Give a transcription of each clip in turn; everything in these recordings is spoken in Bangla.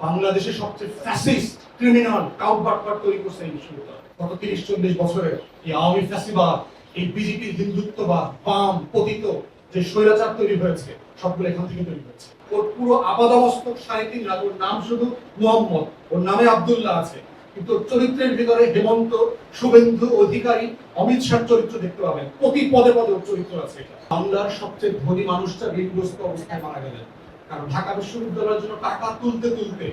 বাংলাদেশের সবচেয়ে ফ্যাসিস্ট ক্রিমিনাল কাউবাটপাট তৈরি করছে এই বিশ্ববিদ্যালয়। গত 30-40 বছরে এই আওয়ামী ফ্যাসিবাদ, এই বিজেপির হিন্দুত্ববাদ, বাম পতিত যে স্বৈরাচার তৈরি হয়েছে, সবগুলো এখান থেকে তৈরি হয়েছে। ওর পুরো আপাদমস্তক 3.5 লাখ, ওর নাম শুধু মোহাম্মদ, ওর নামে আব্দুল্লাহ আছে, কিন্তু চরিত্রের ভিতরে হেমন্ত, শুভেন্দু অধিকারী, অমিত শাহ চরিত্র দেখতে পাবেন। প্রতি পদে পদে ওর চরিত্র আছে। বাংলার সবচেয়ে ধনী মানুষটা ঋণগ্রস্ত অবস্থায় মারা গেলেন, কারণ ঢাকা বিশ্ববিদ্যালয়ের জন্য টাকা তুলতে তুলতে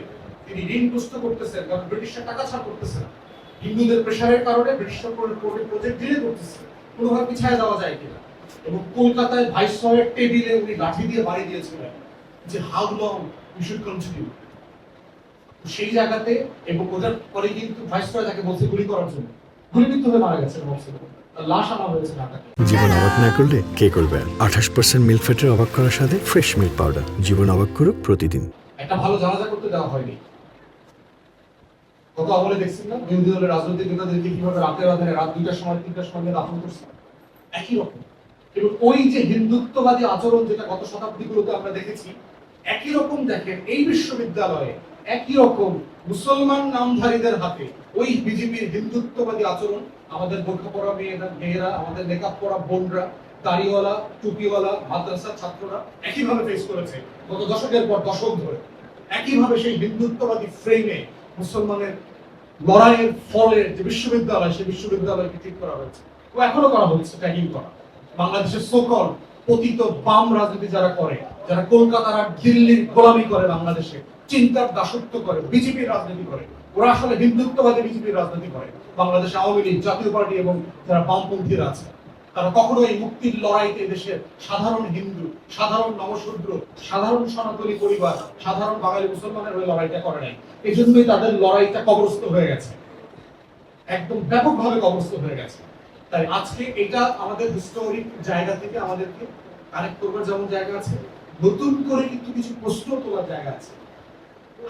তিনি ঋণগ্রস্ত করতেছেন, কারণ ব্রিটিশরা টাকা ছাড় করতেছে না। হিন্দুদের প্রেশারের কারণে ব্রিটিশরা প্রজেক্ট ডিলে করতেছে, কোনোভাবে পিছায় যাওয়া যায় কিনা। এবং কলকাতায় ভাইসরয়ের টেবিলে উনি লাঠি দিয়ে বাড়ি দিয়েছিলেন যে how long we should continue. সেই জায়গাতে এবং ওটার পরে কিন্তু ভাইসরয় তাকে বলছে গুলি করার জন্য, গুলিবিদ্ধ হয়ে মারা গেছে। লাশ আনা হয়েছে ঢাকাতে। জীবন অবাক না করলে কে করবে? 28% মিল্ক ফ্যাটের অবাক করার সাথে ফ্রেশ মিল্ক পাউডার। জীবন অবাক করুক প্রতিদিন। একটা ভালো জানাজা করতে দেওয়া হয়নি। কত আমলে দেখছেন না বিরোধী দলের রাজনৈতিক নেতাদেরকে কিভাবে রাতের আধারে রাত 2টার সময় 3টার সময় দাফন করছে, একই রকম। এবং ওই যে হিন্দুত্ববাদী আচরণ যেটা গত শতাব্দীগুলোতে আমরা দেখেছি, একই রকম দেখেন এই বিশ্ববিদ্যালয়ে একই রকম মুসলমান নামধারীদের হাতে ওই বিজেপির হিন্দুত্ববাদী আচরণ। আমাদের বোরখা পরা মেয়েরা, আমাদের মেকআপ পরা বোনরা, দাড়িওয়ালা টুপিওয়ালা মাদ্রাসার ছাত্ররা একইভাবে ফেস করেছে গত দশকের পর দশক ধরে। একইভাবে সেই হিন্দুত্ববাদী ফ্রেমে মুসলমানের লড়াইয়ের ফলের যে বিশ্ববিদ্যালয়, সেই বিশ্ববিদ্যালয়কে ঠিক করা হয়েছে ও এখনো করা হচ্ছে ট্যাগিং করা। বাংলাদেশের সকল পতিত বাম রাজনীতি যারা করে, যারা কলকাতার আর দিল্লির গোলামি করে, বাংলাদেশে চিন্তার দাসত্ব করে, বিজেপির রাজনীতি করে, ওরা আসলে হিন্দুত্ববাদী বিজেপির রাজনীতি করে। বাংলাদেশে আওয়ামী লীগ, জাতীয় পার্টি এবং যারা বামপন্থীরা আছে, তারা কখনো এই মুক্তির লড়াইতে দেশের সাধারণ হিন্দু, সাধারণ নবশূদ্র, সাধারণ সনাতনী পরিবার, সাধারণ বাঙালি মুসলমানের ওই লড়াইটা করে নাই। এই জন্যই তাদের লড়াইটা কবরস্থ হয়ে গেছে, একদম ব্যাপকভাবে কবরস্থ হয়ে গেছে। তাই আজকে এটা আমাদের হিস্টোরিক জায়গা থেকে আমাদেরকে কানেক্ট করবার যেমন জায়গা আছে, নতুন করে কিন্তু কিছু প্রশ্ন তোলার জায়গা আছে।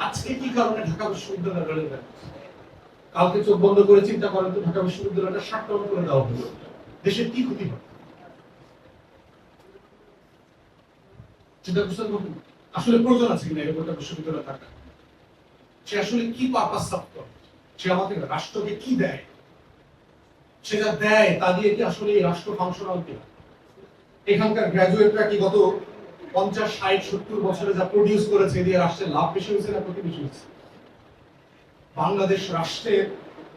আজকে কি কারণে ঢাকা বিশ্ববিদ্যালয় রেলেভেন্ট? কালকে চোখ বন্ধ করে চিন্তা করেন তো, ঢাকা বিশ্ববিদ্যালয়টা শাটডাউন করে দেওয়া হলো, দেশের কি ক্ষতি হয়? চিন্তা করছেন আসলে প্রয়োজন আছে কিনা এরকম একটা বিশ্ববিদ্যালয় থাকা? সে আসলে কি পারপাস সার্ভ করে? সে আমাদের রাষ্ট্রকে কি দেয়? সেটা দেয় তা দিয়ে কি আসলে এই রাষ্ট্র ফাংশনাল কিনা? এখানকার গ্রাজুয়েটরা কি গত 50, 60, 70 বছরে যা প্রডিউস করেছে দিয়ে রাষ্ট্রের লাভ বেশি হয়েছে না ক্ষতি বেশি হয়েছে? বাংলাদেশ রাষ্ট্রের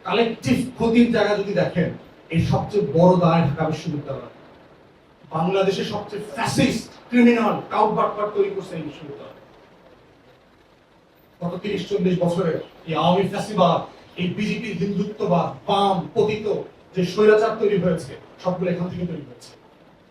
কালেকটিভ ক্ষতির জায়গা যদি দেখেন, এই সবচেয়ে বড় দায় ঢাকা বিশ্ববিদ্যালয়। বাংলাদেশের সবচেয়ে ফ্যাসিস্ট ক্রিমিনাল কাউবাটপাট তৈরি করছে এই বিশ্ববিদ্যালয়। গত 30-40 বছরে এই আওয়ামী ফ্যাসিবাদ, এই বিজেপির হিন্দুত্ববাদ, বাম পতিত যে স্বৈরাচার তৈরি হয়েছে, সবগুলো এখান থেকে তৈরি হয়েছে।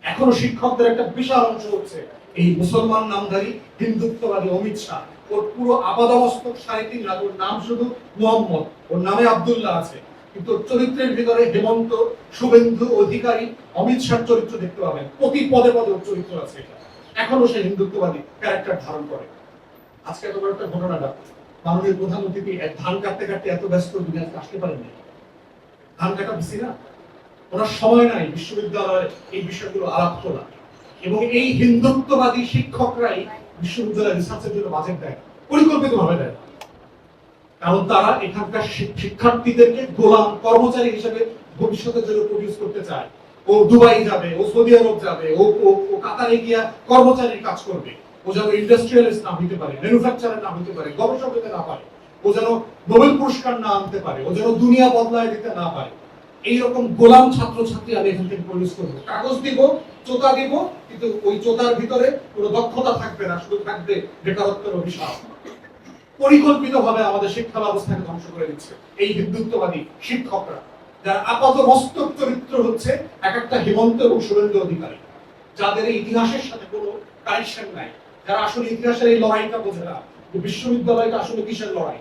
এখনো শিক্ষকদের একটা বিশাল অংশ হচ্ছে এই মুসলমান নামধারী হিন্দুত্ববাদী অমিত শাহ। ওর পুরো আপাদমস্তক 3.5 লাখ, ওর নাম শুধু মোহাম্মদ, ওর নামে আব্দুল্লাহ আছে, কিন্তু চরিত্রের ভিতরে হেমন্ত, শুভেন্দু অধিকারী, অমিত শাহ চরিত্র দেখতে পাবেন। প্রতি পদে পদে ওর চরিত্র আছে। এখনো সে হিন্দুত্ববাদী ক্যারেক্টার ধারণ করে। আজকে এত বড় একটা ঘটনাটা, মাননীয় প্রধানমন্ত্রী ধান কাটতে কাটতে এত ব্যস্ত দুনিয়াতে আসতে পারেননি। ধান কাটা বেশি না, ওনার সময় নাই বিশ্ববিদ্যালয়ে এই বিষয়গুলো আলাপ তোলা। এবং এই হিন্দুত্ববাদী শিক্ষকরাই বিশ্ববিদ্যালয়ের রিসার্চের জন্য বাজেট দেয়, পরিকল্পিতভাবে দেয়। কারণ তারা এখানকার শিক্ষার্থীদেরকে গোলাম কর্মচারী হিসেবে ভবিষ্যতের জন্য প্রডিউস করতে চায়। ও দুবাই যাবে, ও সৌদি আরব যাবে, ও কাতারে গিয়া কর্মচারীর কাজ করবে। ও যেন ইন্ডাস্ট্রিয়ালিস্ট না হইতে পারে, ম্যানুফ্যাকচারার না হইতে পারে, গবেষক হতে না পারে, ও যেন নোবেল পুরস্কার না আনতে পারে, ও যেন দুনিয়া বদলায় দিতে না পারে। এইরকম গোলাম ছাত্রছাত্রী আমি এখান থেকে প্রডিউস করবো। কাগজ দিব, চোতা দিব, কিন্তু ওই চোতার ভিতরে কোনো দক্ষতা থাকবে না, শুধু থাকবে বেকারত্বের অভিশাপ। পরিকল্পিতভাবে আমাদের শিক্ষা ব্যবস্থাকে ধ্বংস করে দিচ্ছে এই হিন্দুত্ববাদী শিক্ষকরা, যার আপাত মস্তক চরিত্র হচ্ছে এক একটা হেমন্ত এবং শুভেন্দু অধিকারী, যাদের এই ইতিহাসের সাথে কোনো কানেকশন নাই, যারা আসলে ইতিহাসের এই লড়াইটা বোঝে না, বিশ্ববিদ্যালয়টা আসলে কিসের লড়াই।